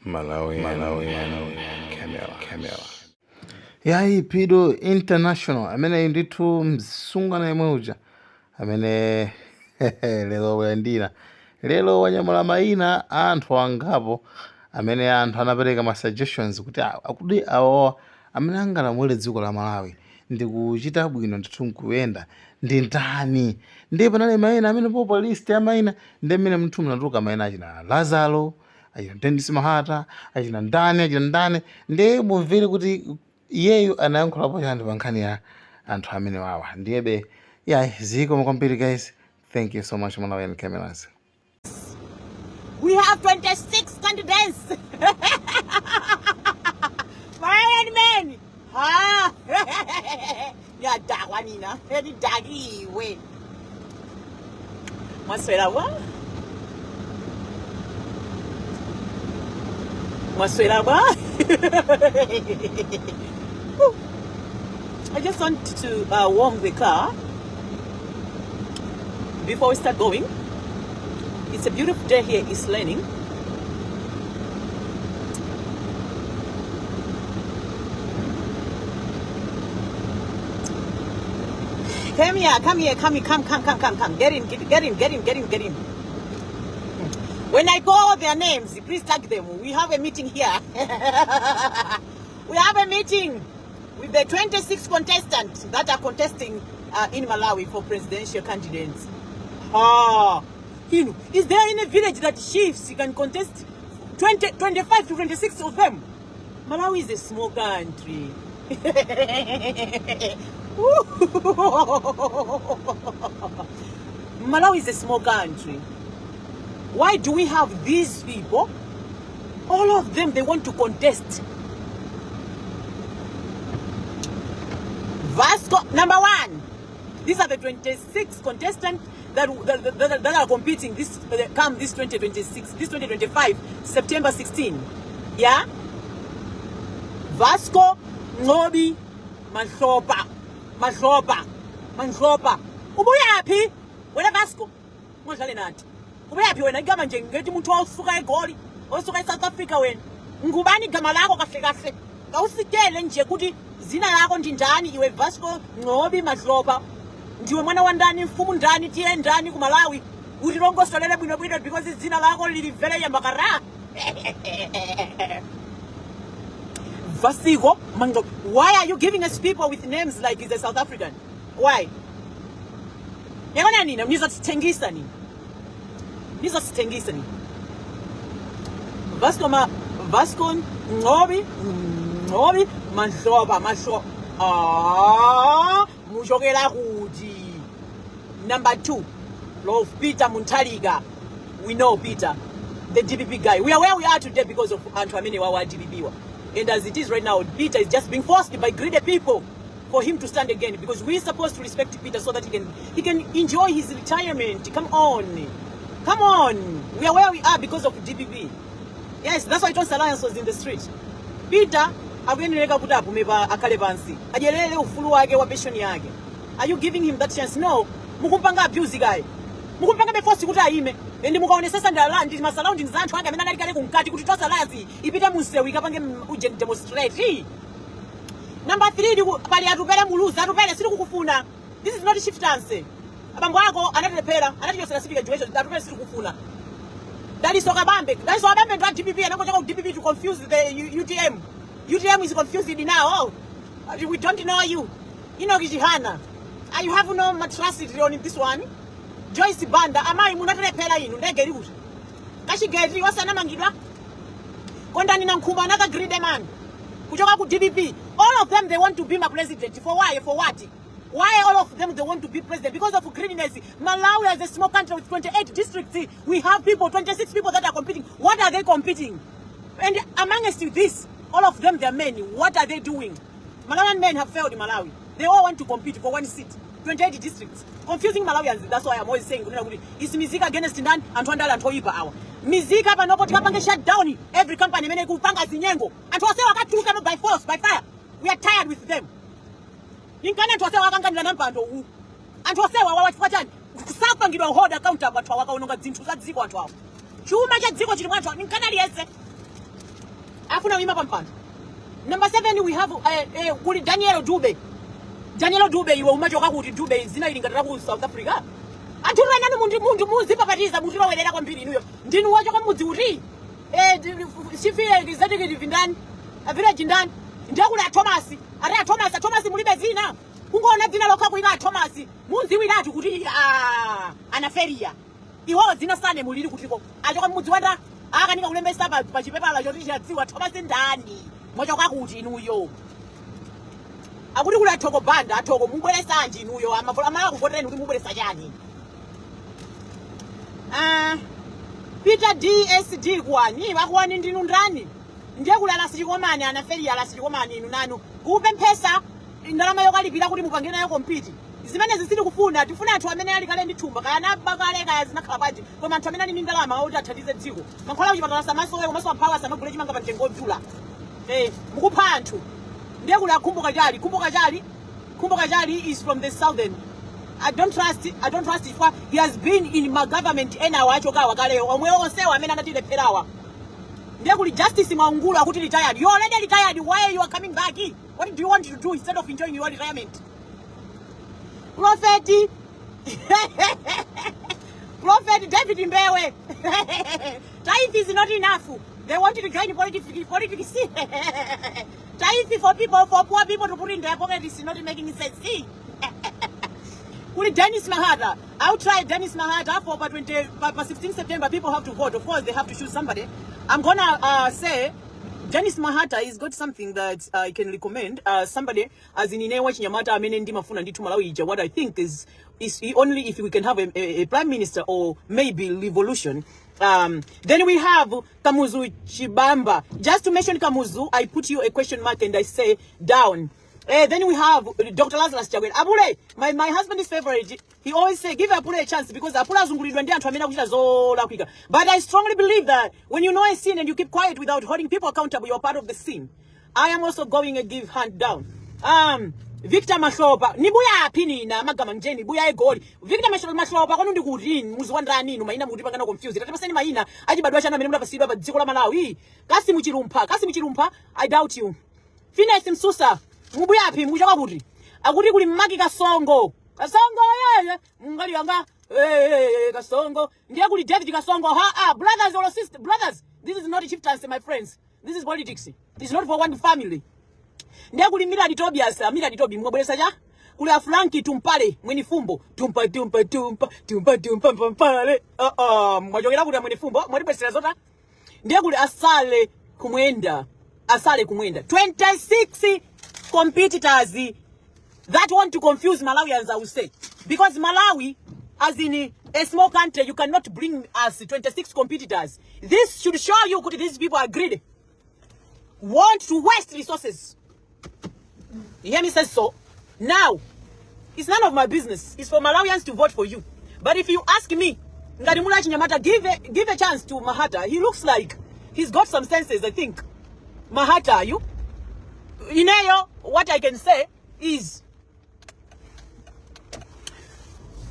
Malawi Camera. Yayi Pido International amene ndithu msungwana yemwe uja amene lero wayandira lero wanyamula mayina anthu angapo amene anthu anapereka ma suggestions kuti akudi awo amene angalamulire dziko la Malawi ndi kuchita bwino ndithu nkuyenda ndi ndani ndi panali mayina amene popo list ya mayina ndi amene mthu mnatuluka mayina achina Lazaro achina Dennis Mahata achina ndani ndi mumvere kuti iyeyo anayankhulapo chanthu pa nkhani ya anthu amene wawa ndiyebe yayi ziko kwambiri guys. Thank you so much Malawian Cameras. We have 26 candidates. Marian men. Ah. Ya dawanina. Edi dagi we. Maswela wa? Maswela wa? I just want to warm the car before we start going. It's a beautiful day here in East Learning. Come here. Get in. When I call their names, please tag them. We have a meeting here. We have a meeting with the 26 contestants that are contesting in Malawi for presidential candidates. Is there any village that chiefs can contest 25 to 26 of them? Malawi is a small country. Malawi is a small country. Why do we have these people? All of them, they want to contest. Vasco, number one. These are the 26 contestants that are competing this 2026, this 2025, September 16. Yeah? Vasco, Ngobi, Manhlopa. Ubuya happy? Wena Vasco? Mojale nati. Ubuya happy wena igama nje ngeti muntu osuka eGoli, osuka eSouth Africa wena. Ngubani igama lakho kahle kahle? Awusitele nje kuti zina lakho ndi ndani iwe Vasco, Ngobi, Manhlopa. Ndiwe mwana wa ndani mfumu ndani tiye ndani ku Malawi utilongosolele bwino because zina lako lili vele yambakara. Vasiko Mango, why are you giving us people with names like he's a South African? Why? Yabona nina nizotithengisa nini? Vasco Ngobi Manhlopa Mujogela Kuti. Number two, Lord Peter Muntaliga. We know Peter, the DPP guy. We are where we are today because of Antoine Wawa DPP. And as it is right now, Peter is just being forced by greedy people for him to stand again because we're supposed to respect Peter so that he can enjoy his retirement. Come on. We are where we are because of DPP. Yes, that's why Trans Alliance was in the street. Peter, are you giving him that chance? No. Mukumpanga abuse guy. Mukumpanga be force kuti aime. Ndi mukaonesesa ndala ndi masurroundings anthu anga amene analikale kumkati kuti Trans Alliance ipite munsewu ikapange ujeni demonstrate. Number 3 pali atupele muluza atupele siri kukufuna. This is not a shift dance. Abambo ako anatepera anatiyosera civic education atupele siri kukufuna. That is Okabambe and DPP and I'm going to DPP to confuse the UTM. UTM is confused now. Oh, we don't know you. You know Gijihana. You have no matracity on this one. Joyce Banda, amai munatele pela inu ndegeri kuti. Kashi geri wasana mangidwa. Kondani na nkumba another greedy man. Kuchoka ku DPP. All of them they want to be my president. For why? For what? Why all of them they want to be president? Because of greediness. Malawi is a small country with 28 districts. We have 26 people that are competing. What are they competing? And amongst this, all of them, they're men. What are they doing? Malawian men have failed in Malawi. They all want to compete for one seat. 28 districts. Confusing Malawians. That's why I'm always saying, it's Mizika against Ndan and Twandala and Toipa hour. Mizika panoko tikapange shut down every company mene kupanga zinyengo. And twase wakatuka by force, by fire. We are tired with them. Ninkana twase wakanga nampando u. And twase wawachani. Kusapangidwa hold account watu wakaononga zinthu za dziko watu wao. Chuma cha dziko chili mwatu ninkana liyese. afuna uyima pampando. Number 7 we have kuli Daniel Dube. Daniel Dube iwe umachoka kuti Dube zina ilingatira ku South Africa. Atula nani muntu muzipa patiza mutiro welera kwambiri inuyo. Ndinu wachoka mudzi kuti sifile executive ndani village ndani ndakula Thomas ari Thomas mulibe zina kungoona dzina lokha kuika Thomas munziwiratu kuti anaferia iwo dzina sane muliri kutiko achoka mudzi wanda akanika kulembesa pa chipepala choti chadziwa Thomas ndani mochoka kuti inuyo akuti kula thoko banda athoko mubweresa nje inuyo amala kuvotereni kuti mubweresa chani Peter DSD kwani bakwani ndinu ndani ndiye kulala sichikomani anaferia la sichikomani inu nanu kupe mpesa ndalama yokalipira kuti mupangene nayo kompiti zimene zisiri kufuna tifuna anthu amene ali kale ndithumba kana bakale kaya zinakhala paji koma anthu amene ali ndi ndalama kuti athandize dziko mankhwala kuchipatala samaso komanso amphawa samagule chimanga pa mtengo odzula mukupha anthu ndiye kula kumbuka chali is from the southern. I don't trust if he has been in my government wachoka wakale omwe onsewa amene anatile perawa ndiye kuli justice Mwaungulu akuti retired. You already retired. Why are you coming back? What do you want to do instead of enjoying your retirement? Prophet David Mbewe. Tithe is not enough. They want you to join politics. Tithe for poor people to put in their pocket is not making sense. Dennis Mahata. I'll try Dennis Mahata for 16 September. People have to vote. Of course, they have to choose somebody. I'm gonna say Dennis Mahata has got something that I can recommend. Somebody as in Inewa Chinyamata amene ndi mafuna ndi Malawi. What I think is only if we can have a prime minister or maybe revolution. Then we have Kamuzu Chibamba. Just to mention Kamuzu, I put you a question mark and I say down. Then we have Dr. Lazarus Chagwen. Apule, my husband's favorite. He always say, give Apule a chance because Apula zungulidwa ndi anthu amene akuchita zola kwika. But I strongly believe that when you know a sin and you keep quiet without holding people accountable, you're part of the sin. I am also going to give hand down. Victor Mashopa. Ni buya apini na magama mjeni. Buya egoli. Victor Mashopa kono ndi kuti muzi wandra ninu maina muti pangana confused. Tati paseni maina aji badwasha na mene mula pasidwa pa dziko la Malawi. Kasi muchirumpa. I doubt you. Finesse Msusa. Mubuya api muchoka kuti akuti kuli mmaki kasongo yeye ngali yanga kasongo ndiye kuli David Kasongo brothers or sisters brothers, this is not a chieftaincy my friends, this is politics, this is not for one family. Ndiye kuli Millard Tobias mwabweresa cha kuli Frankie Tumpale mweni fumbo tumpa mpale mwajogera kuti mweni fumbo mwatipesera zota. Ndiye kuli Asale kumwenda 26 competitors that want to confuse Malawians, I will say. Because Malawi, as in a small country, you cannot bring us 26 competitors. This should show you that these people are greedy. Want to waste resources. You hear me say so? Now, it's none of my business. It's for Malawians to vote for you. But if you ask me, Ngarimula Chinyamata, give a chance to Mahata. He looks like he's got some senses, I think. Mahata, are you? Ineyo, what I can say is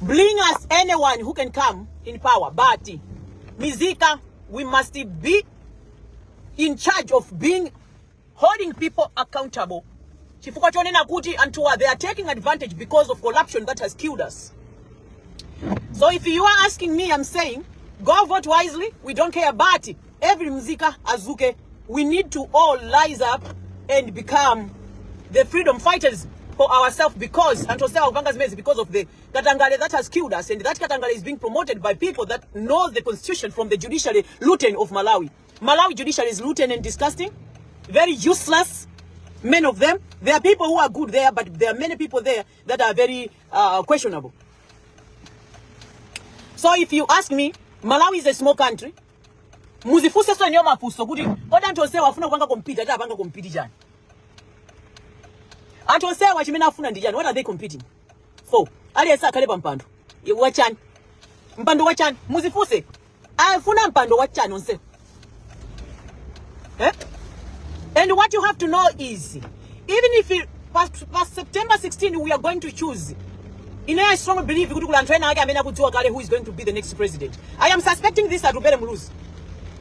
bring us anyone who can come in power. But Mizika, we must be in charge of holding people accountable. Chifuka chonena kuti Antua, they are taking advantage because of corruption that has killed us. So if you are asking me, I'm saying, go vote wisely. We don't care about it. Every Mzika, Azuke, we need to all rise up and become the freedom fighters for ourselves because of the Katangale that has killed us, and that Katangale is being promoted by people that know the constitution from the judiciary looting of Malawi. Malawi judiciary is looting and disgusting, very useless, many of them. There are people who are good there, but there are many people there that are very questionable. So if you ask me, Malawi is a small country. Muzifuse so nyoma fuso kuti oda ntose wafuna kwanga compete ata apanga compete jani. Antose wachimena afuna ndi jani. What are they competing for? Ali esa kale pampando. Wachani. Mpando wachani. Muzifuse. Afuna mpando wachani onse. And what you have to know is, even if past September 16 we are going to choose, I strongly believe who is going to be the next president. I am suspecting this at Rubere Mulus.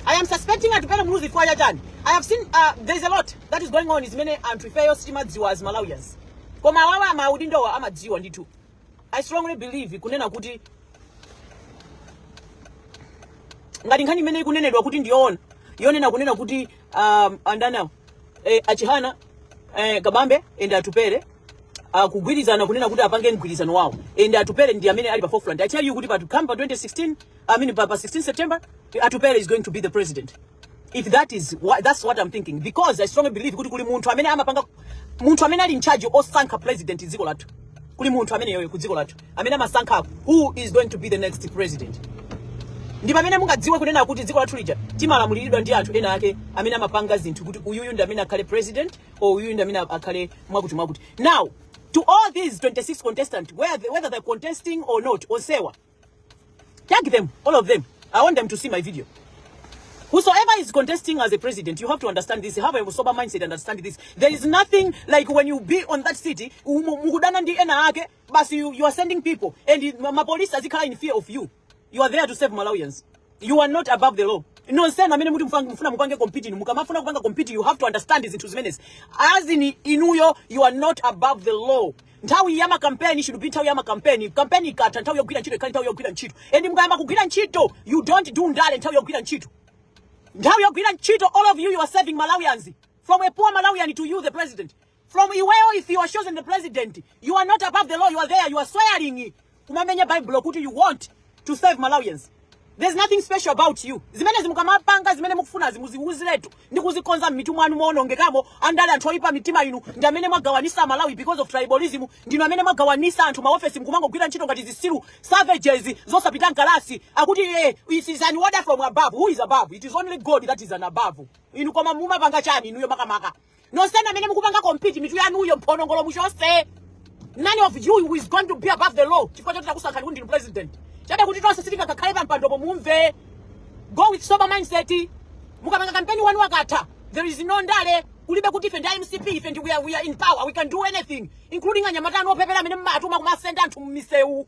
I am suspecting Atupele Muluzi for Yajani. I have seen there's a lot that is going on is many Antrifeo Stima Dziwa as Malawians. Koma wawa maudindo wa ama Dziwa nditu. I strongly believe kunena kuti ngati nkhani imene ikunenedwa kuti ndiona yonena kunena kuti andana achihana kabambe ende Atupele kugwirizana kunena kuti apange mgwirizano wawo ende Atupele ndi amene ali pa forefront. I tell you kuti pa 2016 pa 16 September Atupele is going to be the president. If that is that's what I'm thinking, because I strongly believe kuti kuli munthu amene amapanga munthu amene ali in charge osankha president dziko lathu. Kuli munthu amene yoyo ku dziko lathu amene amasankha who is going to be the next president. Ndi pamene mungadziwe kunena kuti dziko lathu lija timalamuliridwa ndi anthu ena ake amene amapanga zinthu kuti uyuyu ndi amene akhale president or uyuyu ndi amene akhale mwakuti. Now, to all these 26 contestants, whether they're contesting or not, Osewa, tag them, all of them. I want them to see my video. Whosoever is contesting as a president, you have to understand this. You have a sober mindset and understand this. There is nothing like when you be on that city, you are sending people, and my police are in fear of you. You are there to save Malawians. You are not above the law. No, send I mean, competing. You have to understand this into minutes. As in Inuyo, you are not above the law. Ntawi yama campaign should be ntawi yama campaign kata ntawi yogwira nchito ntawi yogwira nchito. And mugamba kugwira nchito, you don't do ndale ntawi yogwira nchito. Ntawi yogwira nchito, all of you are saving Malawians. From a poor Malawian to you, the president. From Iweo, if you are chosen the president, you are not above the law. You are there. You are swearing. Kumamenya Bible kuti you want to save Malawians. There's nothing special about you. Zimene zimukamapanga zimene mukufuna zimuziletu ndikuzikonza mitumwa anu monongekamo andale anthu oipa mitima inu ndi amene mwagawanisa Malawi because of tribalism. Ndino amene mwagawanisa anthu maofesi mkumangogwira ntchito ngati zisilu savages zosapita nkalasi akuti it is an order from above. Who is above? It is only God that is an above. Inu koma mumapanga chani inuyo makamaka nosena amene mukupanga compete mitu yanuyo mphonongolo muchose. None of you who is going to be above the law chifukwa choti takusankhani kuti ndi president. Chabe kuti tonse sitika kakhaleba mpandopo mumve. Go with sober mindset. Mukapanga campaign wanu wakatha. There is no ndale. Kulibe kuti ife ndi MCP ife ndi we are in power. We can do anything. Including anyamata anu opepera amene mmatuma kumasenda anthu m'misewu.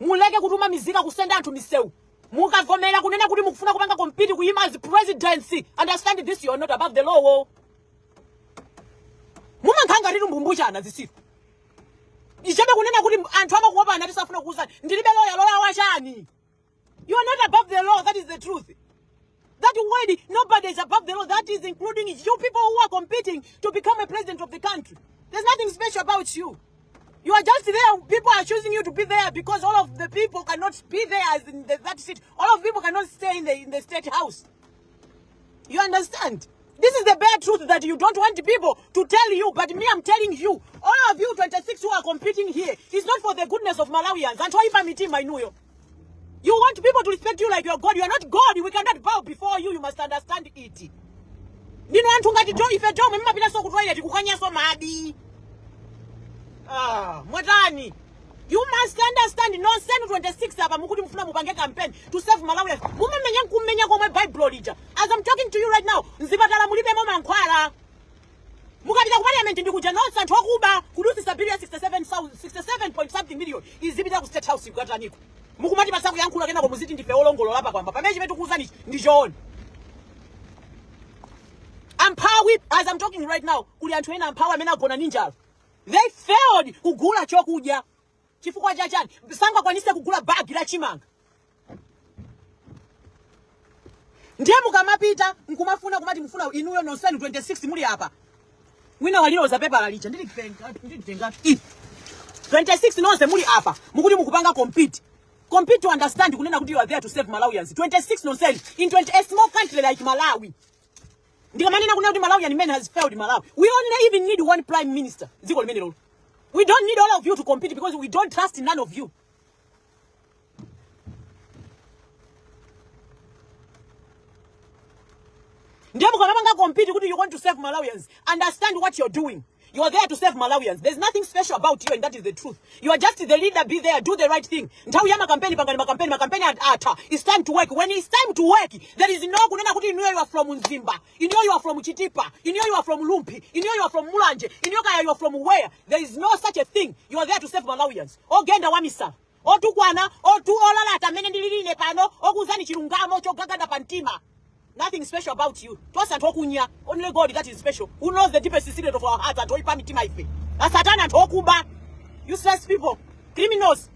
Muleke kutuma mizika kusenda anthu m'misewu. Mukavomera kunena kuti mukufuna kupanga compete kuyima as presidency. Understand this, you are not above the law. Mumankhanga riri mbumbuchana zisiku. Ichabe kunena kuti anthu amakuopa anati safuna kuuza ndilibe loya wachani. You are not above the law. That is the truth. That word, nobody is above the law. That is including you people who are competing to become a president of the country. There's nothing special about you. You are just there. People are choosing you to be there because all of the people cannot be there as in that seat. All of people cannot stay in the state house. You understand? This is the bare truth that you don't want people to tell you, but me, I'm telling you. All of you 26 who are competing here, it's not for the goodness of Malawians. You want people to respect you like you are God. You are not God. We cannot bow before you. You must understand it. Mwatani. You must understand. No send 26 hapa mukuti mufuna mupange campaign to save Malawians. Mumemenya kumenya kwa Bible lija. As I'm talking to you right now, nzipatala mulibe mama nkwala. Mukapita ku parliament ndikuja nonse anthu akuba kudusi Siberia 67 point something million. Izipita ku state house kukataniko. Mukumati pasaku yankhula kenako muziti ndife olongolo lapa kwamba. Pamene chimetu kuuzani ndichoona. Empower, as I'm talking right now, kuli anthu ena empower amene agona ninjalo. They failed kugula chokudya. Chifukwa chachani sanga kwanise kugula bag la chimanga. Ndiye mukamapita nkumafuna kumati mufuna inuyo nonsenu 26 muli hapa. Mwina waliroza pepa la licha ndilitenga 26 nonse muli hapa mukuti mukupanga compete to understand kunena kuti you are there to save Malawians. 26 nonse in a small country like Malawi. Ndika manena kunena kuti Malawian men has failed Malawi. We only even need one prime minister. Ziko limene lolo. We don't need all of you to compete because we don't trust in none of you. Ndiye mukamanga compete kuti you want to save Malawians. Understand what you're doing. You are there to save Malawians. There's nothing special about you, and that is the truth. You are just the leader. Be there, do the right thing. Ntawi ya campaign, campaign ata. It's time to work. When it's time to work, there is no kunena kuti you are from Nzimba. You know you are from Chitipa. You know you are from Lumpi. You know you are from Mulanje. You know you are from where? There is no such a thing. You are there to save Malawians. Ogenda wamisa. Otukwana, otu olalata mene ndililile pano, okuzani chilungamo chogagada pantima. Nothing special about you. Only God that is special. Who knows the deepest secret of our hearts? Satan and Okuba. Useless people. Criminals.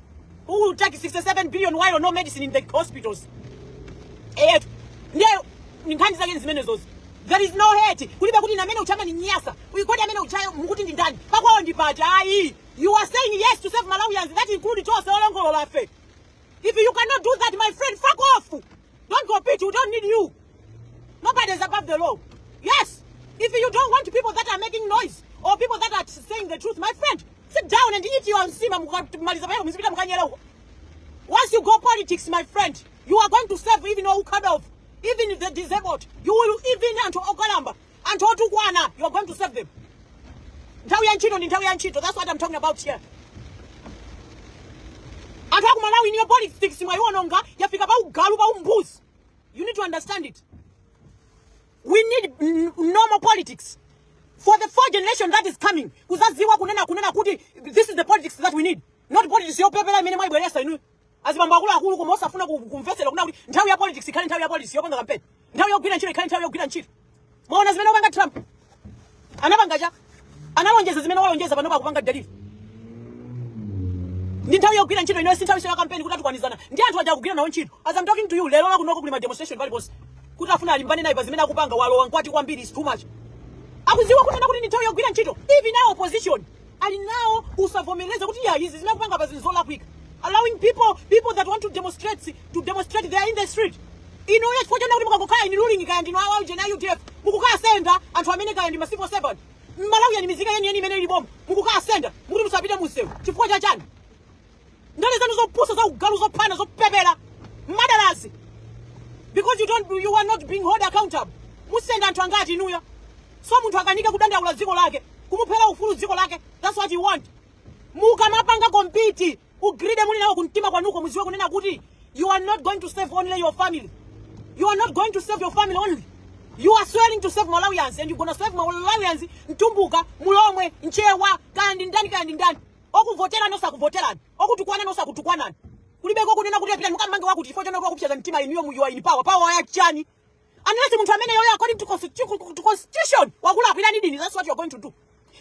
Who will take 67 billion while no medicine in the hospitals. There is no hate. You are saying yes to save Malawians. That includes Olongolo. If you cannot do that, my friend, fuck off. Don't compete. We don't need you. Nobody is above the law. Yes. If you don't want people that are making noise or people that are saying the truth, my friend, sit down and eat your nsima. Once you go politics, my friend, you are going to serve even Okadov, even the disabled. You will even to Okalamba and to Otukwana. You are going to serve them. That's what I'm talking about here. And talk Malawi in your politics, you need to understand it. We need normal politics. For the 4th generation that is coming, this is the politics that we need. Not politics. As I'm talking to you, demonstration is too much. Even now opposition and now allowing people that want to demonstrate there in the street. In order for in ruling and in our UDF, Mukuka sender and to America and Massive 7. Malawi and Mizika and many bomb, Mukuka sender, Muru Sabina Muslim, Chipoja Jan. None is no posters of girls of panels of Pebera, Madalas. Because you are not being held accountable. Musend and Twangati Nuya. Some Twaganika Kudanda will ziko lake. Kumupela ufulu ziko lake. That's what you want. Mukamapanga compete. You are not going to save only your family. You are not going to save your family only. You are swearing to save Malawians, and you're going to save Malawians in Tumbuka, Mulomwe, in Chewa, Kandindani. Oku votera no sakuvotera. Oku tukwana no sakutukwana. Kulibeko kunena kuti apita mukamanga wakuti ifo chana kwakupicha mtima iniyo you are in power. Power ya chani. Unless mtu amene yoyo according to constitution, wakula apita nidini. That's what you're going to do.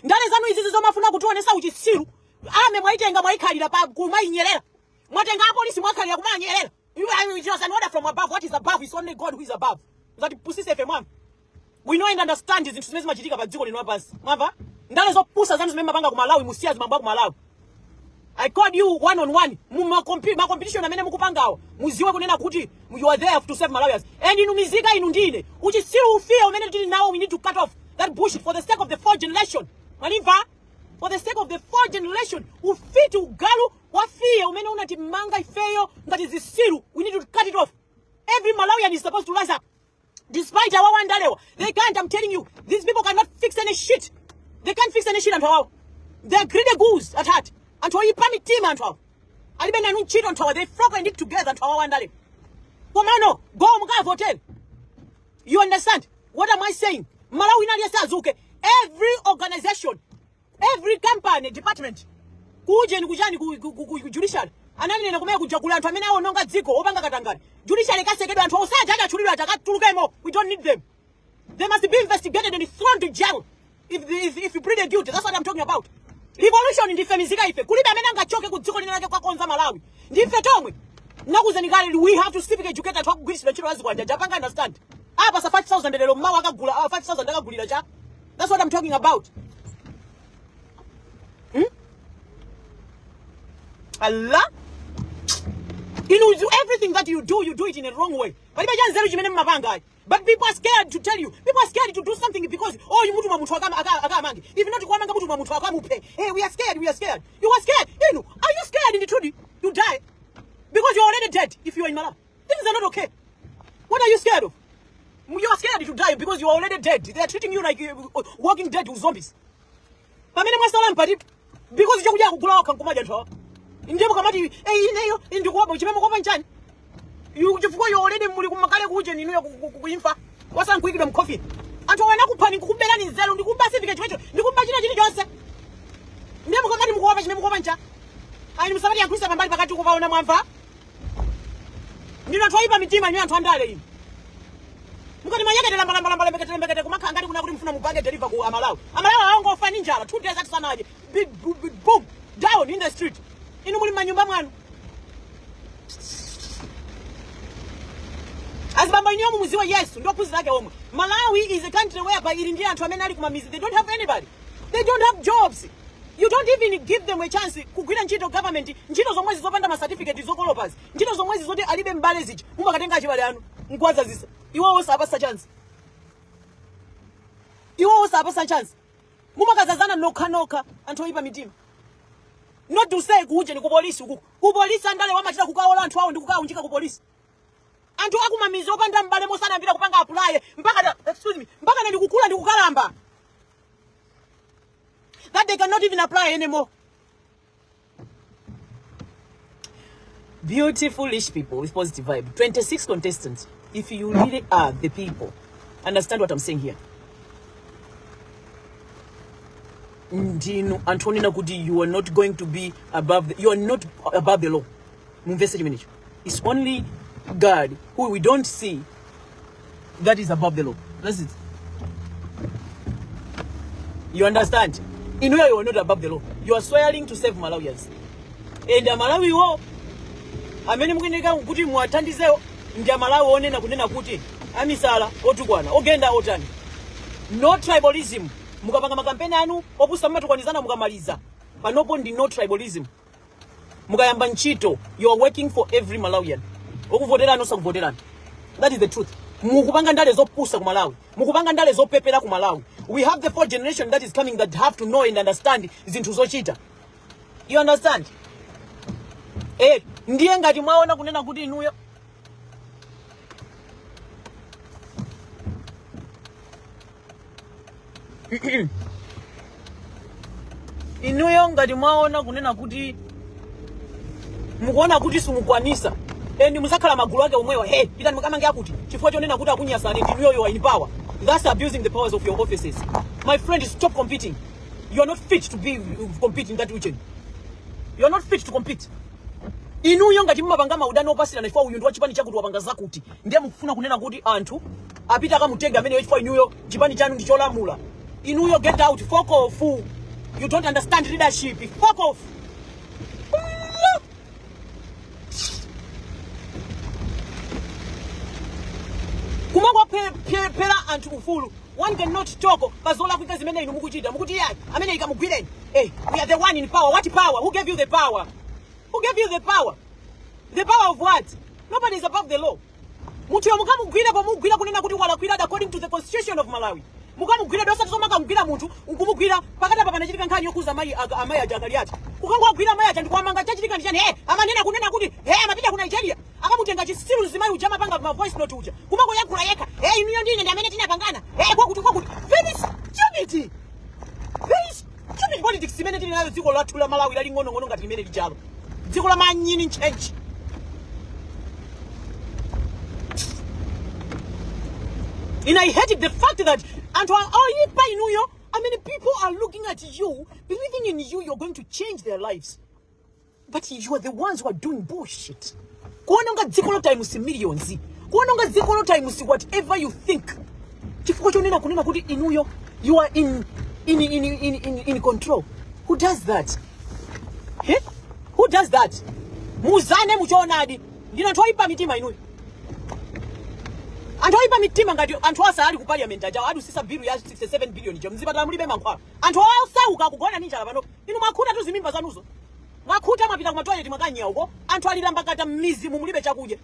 Ndale zanu izizi zomafuna kutuonesa uchisiru. Ame mwaitenga mwaikalira pa kumainyerera. Mwatenga polisi mwakalira kumanyerera. You just an order from above. What is above? It's only God who is above. That pussy safe man. We know and understand this. Into machitika pa dziko lino pass. Mava? Ndale zo pusa zanu zimemba banga kumalawi musiazi mambo kumalawi. I called you one on one. Ma competition amene mukupangawo. Muziwe kunena kuti you are there to save Malawians. And inu mizika inu ndine. Uchi siru ufia umene tili now we need to cut off that bullshit for the sake of the 4th generation. Maniva? For the sake of the 4th generation, ufiti ugalu wafie umene unati manga ifeyo ngati zisiru. We need to cut it off. Every Malawian is supposed to rise up. Despite our wandalewa, they can't. I'm telling you, these people cannot fix any shit. They can't fix any shit and how. They're greedy goose at heart. And to ipami team and how. And even they cheat on how they flock and it together and our wandale. Komano, go mga hotel. You understand? What am I saying? Malawi na yesa azuke. Every organization, every company, department, kuje ni kujani judicial. Anani nene kumea kujakula antu amena ononga ziko obanga katangani. Judicial kasekedo antu osa jaja chulilo ataka tulukemo. We don't need them. They must be investigated and thrown to jail if you plead a guilty. That's what I'm talking about. Revolution ndife mizika ife. Kulibe amena ngachoke kudziko lino lake kwa konza Malawi. Ndife tomwe. Nakuza nikali we have to civic educate and talk British lecture wazi kwa Japanga understand. Apa sa 5,000 lelo mama wakagula 5,000 akagulira cha. That's what I'm talking about. Allah. You know, everything that you do it in a wrong way. But people are scared to tell you. People are scared to do something because if not, hey, we are scared. You are scared. You know, are you scared in the truth? You die because you're already dead. If you are in Malawi, things are not okay. What are you scared of? You are scared to die because you are already dead. They are treating you like walking dead with zombies. Because you Ndebo kamati ineyo ndikuwa chimemo kwa nchani you already muli kumakale kuje ninu ya kuimfa wasa nkuikidwa mkofi anto wana kupani kubela ni zelo ndikuba civic chicho ndikuba china chini chose ndebo kamati mkuwa chimemo kwa ncha ayi msabali yakuisa pambali pakati kuvaona mwamva ndino twaipa mitima ni anthu andale ino mukati manyeketera mbekete kumakhala ngati kuna kuti mfuna mupange deliver ku Amalawi aongofa ni njala 2 days atisanaje boom down in the street inu muli manyumba mwanu azibamba inyomu muziwa Yesu ndo puzi lake omwe. Malawi is a country whereby ili ndi anthu amene ali kumamizi, they don't have anybody, they don't have jobs. You don't even give them a chance kugwira ntchito government, ntchito zomwezi zopanda ma certificate zokolopazi, ntchito zomwezi zoti alibe mbale zichi mumakatenga achibale anu nkwaza zisa. Iwo osapasa chance, iwo osapasa chance, mumakazazana nokha anthu oyipa mitima. Not to say kuje ni ku polisi uku, ku polisi andale wamachita kukaola anthu awo ndi kukaunjika ku polisi. Anthu akumamizi opanda mbale mosana mbira kupanga apply mpaka mpaka ndi kukula ndi kukalamba, that they cannot even apply anymore. Beautiful-ish people with positive vibe. 26 contestants. If you really are the people, understand what I'm saying here. Ndino Anthony Nakudi, you are not going to be above the, you are not above the law. It's only God who we don't see that is above the law. That's it. You understand? In where you are not above the law, you are swearing to save Malawians. And Malawi wo amene mukunika kuti muathandizeo ndi Malawi onena kunena kuti amisala otukwana ogenda otani. No tribalism. Mukapanga makampeni anu opusa mmatukwanizana mukamaliza. Panopo ndi no tribalism. Mukayamba ntchito, you are working for every Malawian. Okuvoterana osakuvoterana. That is the truth. Mukupanga ndale zopusa ku Malawi, mukupanga ndale zopepera ku Malawi. We have the 4th generation that is coming that have to know and understand zinthu zochita. You understand? Ndiye ngati mwaona kunena kuti inuyo inuyo ngati mwaona kunena kuti mukuona kuti simukwanisa and muzakhala magulu ake omwewa pitani mukamange akuti chifukwa chonena kuti akunyasani ndi inuyo you are in power. That's abusing the powers of your offices. My friend, stop competing. You are not fit to be competing that region. You are not fit to compete. Inuyo ngati mumapanga maudano opasira na ifwa uyu ndi wachipani chakuti wapanga zakuti ndiye mukufuna kunena kuti anthu apita akamutega amene yachifwa inuyo chipani chanu ndi cholamula. Inuyo get out, fuck off. You don't understand leadership. Fuck off. Kumango pera antu ufulu. One cannot talk. Bazola kuika zimene inu mukuchita. Mukuti yai. Amene ikamugwireni. We are the one in power. What power? Who gave you the power? Who gave you the power? The power of what? Nobody is above the law. Mutu ya mukamugwira kwa mugwira kunena kuti walakwira according to the constitution of Malawi. Mukamugwira dosa tuzomaka mugwira muntu. Ukumugwira pakata papa nachitika nkhani yokuza amaya ajakali ati. Kukangwa gwira amaya ati ndikwamanga chachitika ndichani. Amanena kunena kuti amapita ku Nigeria. Akamutenga chisiru nzimayi ujama panga ma voice note uja. Kumango yakula yeka. Inuyo ndine ndi amene tinapangana. Kwa kuti. Very stupid. Very stupid politics imene tili nayo dziko lathu la Malawi lali ngono ngati limene lijalo. Dziko la manyini change. And I hated the fact that many people are looking at you, believing in you, you're going to change their lives. But you are the ones who are doing bullshit. Kuononga dziko lo time si millions. Kuononga dziko lo time si whatever you think. Chifukwa chonena kunena kuti inuyo, you are in control. Who does that? Who does that? Muzane muchonadi. Ndina toipa mitima inuyo. Anthu oyipa mitima ngati anthu asali ku parliament aja adu sisa bill ya 67 billion je mzipata mulibe mankhwala. Anthu osauka kugona ni njala pano. Inu makhuta tu zimimba zanuzo. Makhuta mapita ku toilet makanya uko. Anthu alilamba kata mizi mulibe chakudya.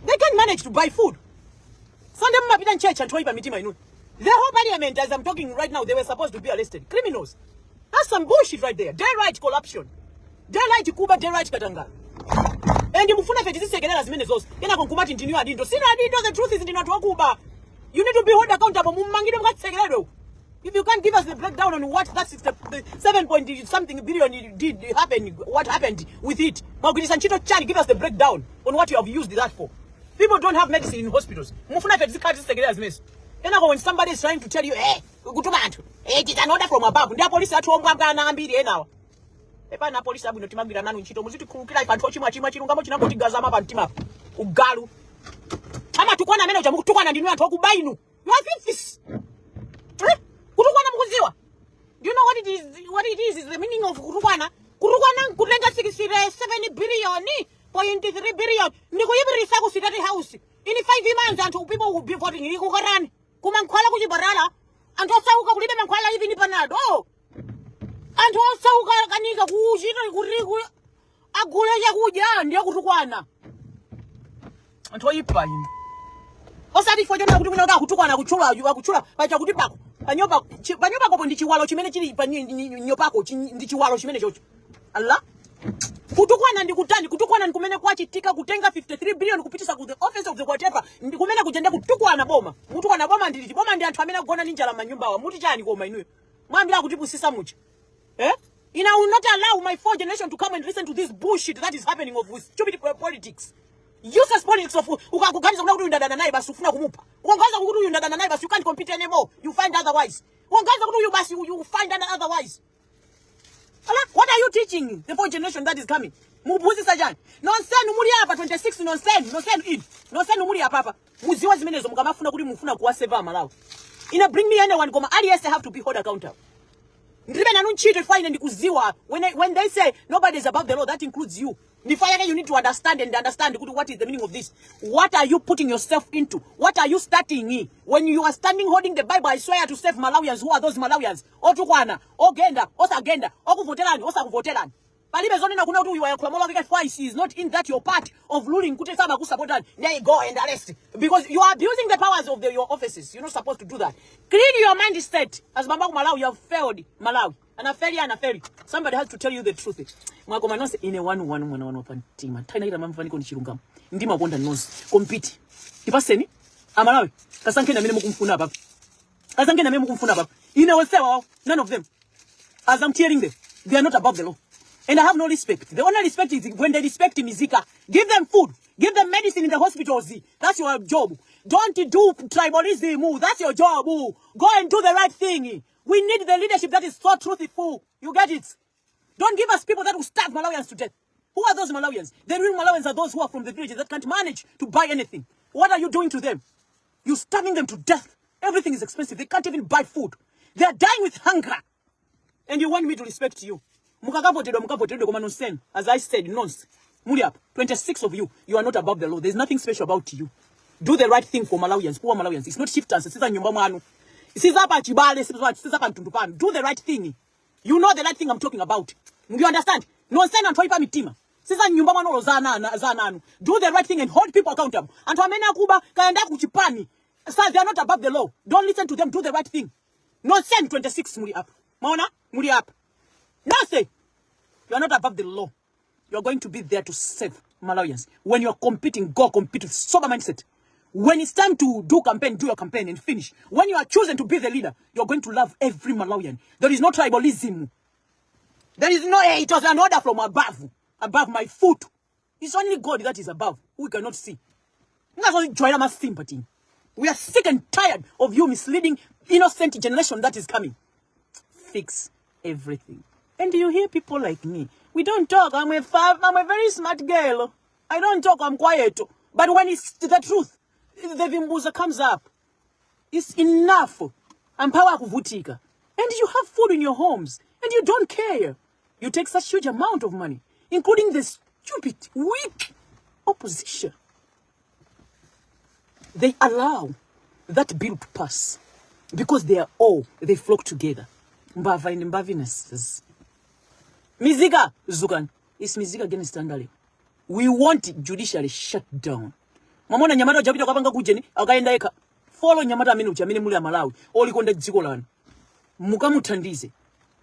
They can manage to buy food. Sunday mapita nchecha anthu oyipa mitima inu. The whole parliament, as I'm talking right now, they were supposed to be arrested. Criminals. That's some bullshit right there. Daylight corruption. Daylight Kuba, daylight Katanga. And you mufuna feti zisekelera zimene zonse. Kena konkumati ndinu adindo. Sina adindo, the truth is ndinu atu Kuba. You need to be held accountable. Mumangide mukatsekelero. If you can't give us the breakdown on what that 7 point something billion did happen, what happened with it. Give us the breakdown on what you have used that for. People don't have medicine in hospitals. Mufuna feti zisekelera zimene. When somebody is trying to tell you, it is an order from above. Ndia police atu omwanga na ambiri now. Epa na police abu notimambira nanu nchito muziti kulukira ifanto chimwa chirungamo chinangoti gazama pa ntima ugalu ama tukwana amene uja mukutukwana ndinu anthu okubainu. You are fifths. Kutukwana mukuziwa. Do you know what it is the meaning of kutukwana? Kutukwana kutenga 67 billion, 0.3 billion. Ndikuyibirisa ku City House. In 5 months anthu people will be voting ikukarani. Kuma nkhwala kuchibarala. Anthu osauka kulibe mankhwala hivi ni panado. Anthu osauka kanika kuchita kuti agule chakudya ndiye kutukwana. Anthu oyipa ino. Osati fo chona kuti kunoka kutukwana kuchula pacha kuti pako. Panyopa kopo ndi chiwalo chimene chili nyopako ndi chiwalo chimene chocho. Allah. Kutukwana ndi kutani, kutukwana ndi kumene kwachitika kutenga 53 billion kupitisa ku the office of the whatever. Ndi kumene kujenda kutukwana boma. Mutukwana boma ndi boma ndi anthu amene akugona ndi njala manyumba wa. Muti chani koma inuyo. Mwambira kuti pusisa mucha. I will not allow my 4th generation to come and listen to this bullshit that is happening of stupid politics. Useless politics of ukakuganiza kuna kuti uyundadana naye basi ufuna kumupa. Ukaanza kuti uyundadana naye basi you can't compete anymore. You find otherwise. Ukaanza kuti uyu basi you find otherwise. What are you teaching the 4th generation that is coming? Mubuzi sajani. Nonsenu muri hapa 26 nonsenu in. Nonsenu muri hapa. Muziwa zimenezo mukamafuna kuti mufuna kuwaseva Malawi. Ina bring me anyone koma alias have to be held accountable. Ndibe nanu nchito fine ndikuziwa when they say nobody is above the law, that includes you. Before you need to understand what is the meaning of this. What are you putting yourself into? What are you starting? When you are standing holding the Bible, I swear to save Malawians. Who are those Malawians? Otukwana, Ogenda, Osagenda, Okuvotelani, Osakuvotelani. Palibe zoni na kuna utu you are clamoring twice is not in that your part of ruling kutesama kusapotan. There you go and arrest. Because you are abusing the powers of your offices. You're not supposed to do that. Clean your mind state. As Bambaku Malawi, you have failed Malawi. And a failure. Somebody has to tell you the truth. Mwako manose ine one pantima. Taina ita mamfani koni chirungam. Ndima wonda nose. Compete. Tipaseni. Amalawi. Kasanke na mene mukumfuna baba. Kasanke na mene mukumfuna baba. Ine wasewa. None of them. As I'm telling them, they are not above the law. And I have no respect. The only respect is when they respect Mizika. Give them food. Give them medicine in the hospitals. That's your job. Don't do tribalism. That's your job. Go and do the right thing. We need the leadership that is so truthful. You get it? Don't give us people that will starve Malawians to death. Who are those Malawians? The real Malawians are those who are from the villages that can't manage to buy anything. What are you doing to them? You're starving them to death. Everything is expensive. They can't even buy food. They are dying with hunger. And you want me to respect you? As I said, nonsense. Muriap, 26 of you are not above the law. There's nothing special about you. Do the right thing for Malawians, poor Malawians. It's not shifters. It's nyumba mwanu. Do the right thing. You know the right thing I'm talking about. You understand? Nonsense and toipa mitima. Nyumba mwanu zananu. Do the right thing and hold people accountable. And wamena kuba kaenda kuchipani. Sir, they are not above the law. Don't listen to them. Do the right thing. Nonsense 26 Muriap. Maona? Muriap. Now say, you are not above the law. You are going to be there to save Malawians. When you are competing, go compete with sober mindset. When it's time to do campaign, do your campaign and finish. When you are chosen to be the leader, you are going to love every Malawian. There is no tribalism. There is no, it was an order from above my foot. It's only God that is above, who we cannot see. That's only joy and sympathy. We are sick and tired of you misleading innocent generation that is coming. Fix everything. And you hear people like me. We don't talk. I'm a very smart girl. I don't talk. I'm quiet. But when it's the truth, the vimbuza comes up. It's enough. And power kuvutika. And you have food in your homes. And you don't care. You take such huge amount of money. Including the stupid, weak opposition. They allow that bill to pass. Because they flock together. Mbava in Mbavinesses. Miziga Zugan. It's Miziga against Tandale. We want judiciary shut down. Mamona Nyamata Jabito Kabanga Gujeni, Againda Eka. Follow Nyamata Minucha, Minimulia Malawi, Oli Konda Zikolan. Mukamu Tandize.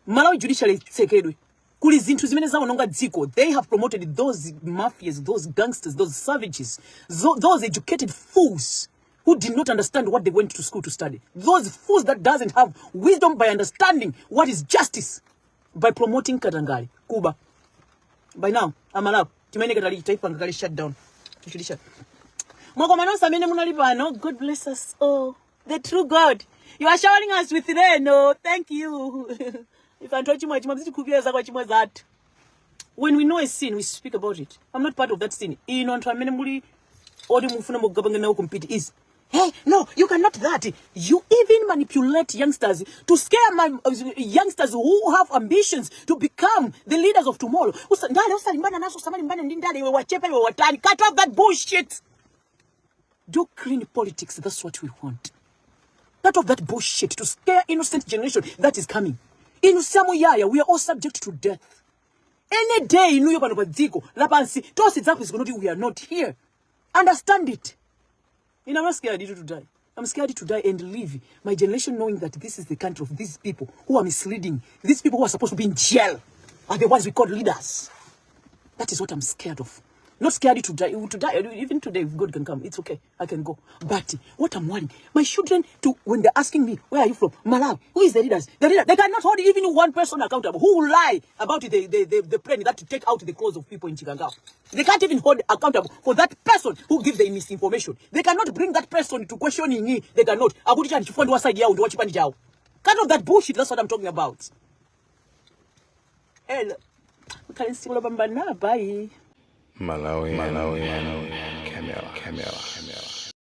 Malawi judiciary sekedwe. Kuli zintu zimene zawo nonga dziko. They have promoted those mafias, those gangsters, those savages, those educated fools who did not understand what they went to school to study. Those fools that doesn't have wisdom by understanding what is justice. By promoting Katangari, Kuba. By now, I'm allowed. Timene Katari type and Katari shut down. God bless us. Oh, the true God. You are showering us with rain. No, thank you. If I touch you much, when we know a sin, we speak about it. I'm not part of that sin. odi mufuna mugabanga nawo compete is. Hey, no, you cannot that. You even manipulate youngsters to scare youngsters who have ambitions to become the leaders of tomorrow. Cut off that bullshit. Do clean politics, that's what we want. Cut off that bullshit to scare innocent generation that is coming. In Samuyaya, we are all subject to death. Any day in New York and Badiko, Lapansi, toss it up is going to be we are not here. Understand it. I'm not scared to die. I'm scared to die and leave my generation knowing that this is the country of these people who are misleading. These people who are supposed to be in jail are the ones we call leaders. That is what I'm scared of. Not scared to die. To die, even today, if God can come, it's okay. I can go. But what I'm worrying, my children, when they're asking me, where are you from? Malawi. Who is the leaders? The leader. They cannot hold even one person accountable. Who will lie about the plane that to take out the clothes of people in Chikangao? They can't even hold accountable for that person who gives the misinformation. They cannot bring that person to questioning me. They cannot. Cut off that bullshit. That's what I'm talking about. Bye. Malawi, Camera.